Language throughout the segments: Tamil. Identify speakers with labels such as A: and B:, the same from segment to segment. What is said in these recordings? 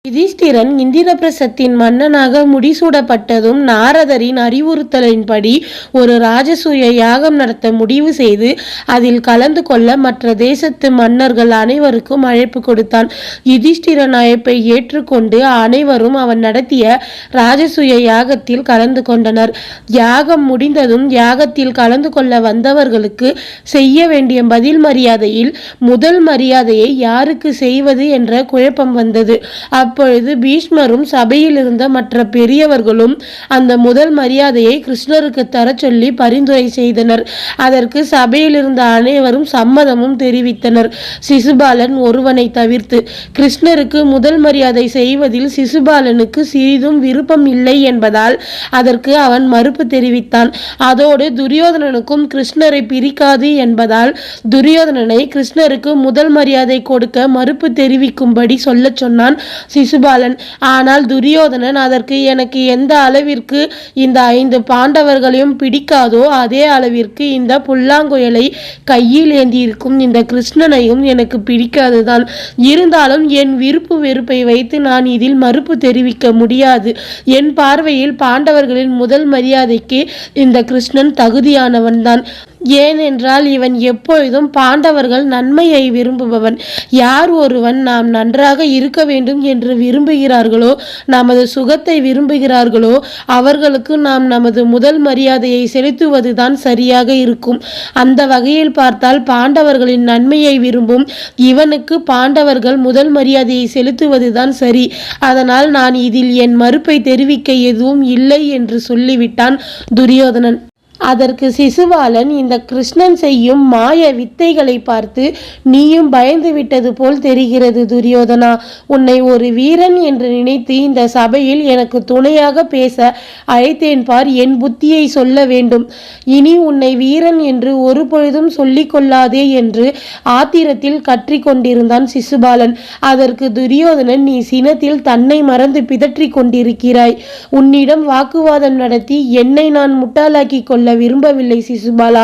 A: யுதிஷ்டிரன் இந்திரபிரசத்தின் மன்னனாக முடிசூடப்பட்டதும் நாரதரின் அறிவுறுத்தலின்படி ஒரு ராஜசூய யாகம் நடத்த முடிவு செய்து அதில் கலந்து கொள்ள மற்ற தேசத்து மன்னர்கள் அனைவருக்கும் அழைப்பு கொடுத்தான். யுதிஷ்டிரன் அழைப்பை ஏற்றுக்கொண்டு அனைவரும் அவன் நடத்திய ராஜசூய யாகத்தில் கலந்து கொண்டனர். யாகம் முடிந்ததும் யாகத்தில் கலந்து கொள்ள வந்தவர்களுக்கு செய்ய வேண்டிய பதில் மரியாதையில் முதல் மரியாதையை யாருக்கு செய்வது என்ற குழப்பம் வந்தது. அப்பொழுது பீஷ்மரும் சபையில் இருந்த மற்ற பெரியவர்களும் அந்த முதல் மரியாதையை கிருஷ்ணருக்கு தர சொல்லி பரிந்துரை செய்தனர். அதற்கு சபையில் இருந்த அனைவரும் சம்மதமும் தெரிவித்தனர், சிசுபாலன் ஒருவனை தவிர்த்து. கிருஷ்ணருக்கு முதல் மரியாதை செய்வதில் சிசுபாலனுக்கு சிறிதும் விருப்பம் இல்லை என்பதால் அதற்கு அவன் மறுப்பு தெரிவித்தான். அதோடு துரியோதனனுக்கும் கிருஷ்ணரை பிரிக்காது என்பதால் துரியோதனனை கிருஷ்ணருக்கு முதல் மரியாதை கொடுக்க மறுப்பு தெரிவிக்கும்படி சொல்ல சொன்னான் சிசுபாலன். ஆனால் துரியோதனன் அதற்கு எனக்கு எந்த அளவிற்கு இந்த 5 பாண்டவர்களையும் பிடிக்காதோ அதே அளவிற்கு இந்த புல்லாங்குழலை கையில் ஏந்தியிருக்கும் இந்த கிருஷ்ணனையும் எனக்கு பிடிக்காதுதான். இருந்தாலும் என் விருப்பு வெறுப்பை வைத்து நான் இதில் மறுப்பு தெரிவிக்க முடியாது. என் பார்வையில் பாண்டவர்களின் முதல் மரியாதைக்கு இந்த கிருஷ்ணன் தகுதியானவன்தான். ஏனென்றால் இவன் எப்பொழுதும் பாண்டவர்கள் நன்மையை விரும்புபவன். யார் ஒருவன் நாம் நன்றாக இருக்க வேண்டும் என்று விரும்புகிறார்களோ, நமது சுகத்தை விரும்புகிறார்களோ அவர்களுக்கு நாம் நமது முதல் மரியாதையை செலுத்துவதுதான் சரியாக இருக்கும். அந்த வகையில் பார்த்தால் பாண்டவர்களின் நன்மையை விரும்பும் இவனுக்கு பாண்டவர்கள் முதல் மரியாதையை செலுத்துவதுதான் சரி. அதனால் நான் இதில் என் மறுப்பை தெரிவிக்க எதுவும் இல்லை என்று சொல்லிவிட்டான் துரியோதனன். அதற்கு சிசுபாலன், இந்த கிருஷ்ணன் செய்யும் மாய வித்தைகளை பார்த்து நீயும் பயந்து விட்டது போல் தெரிகிறது துரியோதனா. உன்னை ஒரு வீரன் என்று நினைத்து இந்த சபையில் எனக்கு துணையாக பேச அழைத்தேன் பார். என் புத்தியை சொல்ல வேண்டும். இனி உன்னை வீரன் என்று ஒரு பொழுதும் சொல்லிக் கொள்ளாதே என்று ஆத்திரத்தில் கற்றி கொண்டிருந்தான் சிசுபாலன். அதற்கு துரியோதனன், நீ சினத்தில் தன்னை மறந்து பிதற்றி கொண்டிருக்கிறாய். உன்னிடம் வாக்குவாதம் நடத்தி என்னை நான் முட்டாளாக்கி கொள்ள விரும்பவில்லை சிசுபாலா.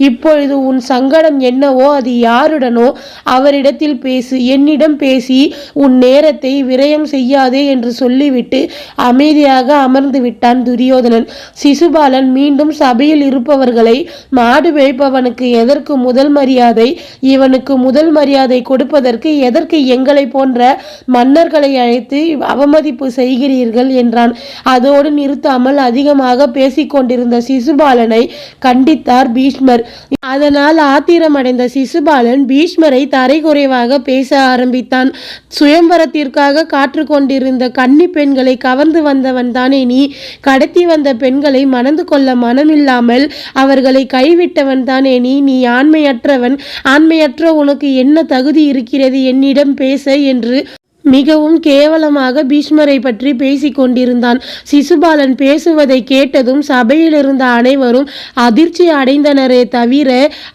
A: இப்பொழுது உன் சங்கடம் என்னவோ அது யாருடனோ அவரிடத்தில் பேசு. என்னிடம் பேசி உன் நேரத்தை விரயம் செய்யாதே என்று சொல்லிவிட்டு அமைதியாக அமர்ந்து விட்டான் துரியோதனன். சிசுபாலன் மீண்டும் சபையில் இருப்பவர்களை, மாடு மேய்ப்பவனுக்கு எதற்கு முதல் மரியாதை, இவனுக்கு முதல் மரியாதை கொடுப்பதற்கு எதற்கு எங்களை போன்ற மன்னர்களை அழைத்து அவமதிப்பு செய்கிறீர்கள் என்றான். அதோடு நிறுத்தாமல் அதிகமாக பேசிக்கொண்டிருந்த சிசுபாலனை கண்டித்தார் பீஷ்மர். அதனால் ஆத்திரமடைந்த சிசுபாலன் பீஷ்மரை தரைக்குறைவாக பேச ஆரம்பித்தான். சுயம்பரத்திற்காக காற்று கொண்டிருந்த கன்னி பெண்களை கவர்ந்து வந்தவன் தானே நீ. கடத்தி வந்த பெண்களை மணந்து கொள்ள மனமில்லாமல் அவர்களை கைவிட்டவன் தானே நீ. நீ ஆண்மையற்றவன். ஆண்மையற்ற உனக்கு என்ன தகுதி இருக்கிறது என்னிடம் பேச என்று மிகவும் கேவலமாக பீஷ்மரை பற்றி பேசிக் கொண்டிருந்தான். சிசுபாலன் பேசுவதை கேட்டதும் சபையில் இருந்த அனைவரும் அதிர்ச்சி அடைந்தனரே தவிர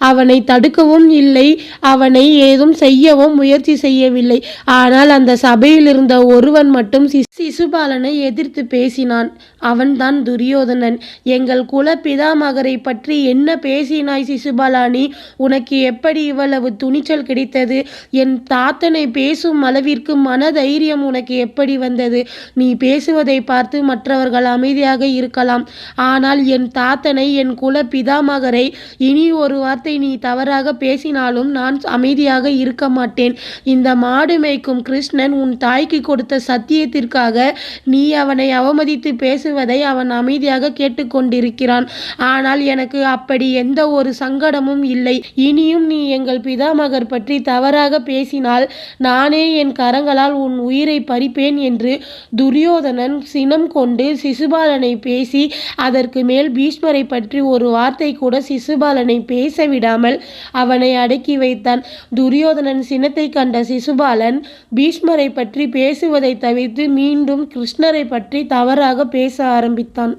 A: அவனை தடுக்கவும் இல்லை, அவனை ஏதும் செய்யவும் முயற்சி செய்யவில்லை. ஆனால் அந்த சபையில் இருந்த ஒருவன் மட்டும் சிசுபாலனை எதிர்த்து பேசினான். அவன்தான் துரியோதனன். எங்கள் குல பிதாமகரை பற்றி என்ன பேசினாய் சிசுபாலா நீ? உனக்கு எப்படி இவ்வளவு துணிச்சல் கிடைத்தது? என் தாத்தனை பேசும் அளவிற்கு தைரியம் உனக்கு எப்படி வந்தது? நீ பேசுவதை பார்த்து மற்றவர்கள் அமைதியாக இருக்கலாம். ஆனால் என் தாத்தனை, என் குல பிதாமகரை இனி ஒரு வார்த்தை நீ தவறாக பேசினாலும் நான் அமைதியாக இருக்க மாட்டேன். இந்த மாடு மேய்க்கும் கிருஷ்ணன் உன் தாய்க்கு கொடுத்த சத்தியத்திற்காக நீ அவனை அவமதித்து பேசுவதை அவன் அமைதியாக கேட்டுக்கொண்டிருக்கிறான். ஆனால் எனக்கு அப்படி எந்த ஒரு சங்கடமும் இல்லை. இனியும் நீ எங்கள் பிதாமகர் பற்றி தவறாக பேசினால் நானே என் கரங்களால் உன் உயிரை பறிப்பேன் என்று துரியோதனன் சினம் கொண்டு சிசுபாலனை பேசி அதற்கு மேல் பீஷ்மரை பற்றி ஒரு வார்த்தை கூட சிசுபாலனை பேச விடாமல் அவனை அடக்கி வைத்தான். துரியோதனன் சினத்தை கண்ட சிசுபாலன் பீஷ்மரை பற்றி பேசுவதை தவிர்த்து மீண்டும் கிருஷ்ணரை பற்றி தவறாக பேச ஆரம்பித்தான்.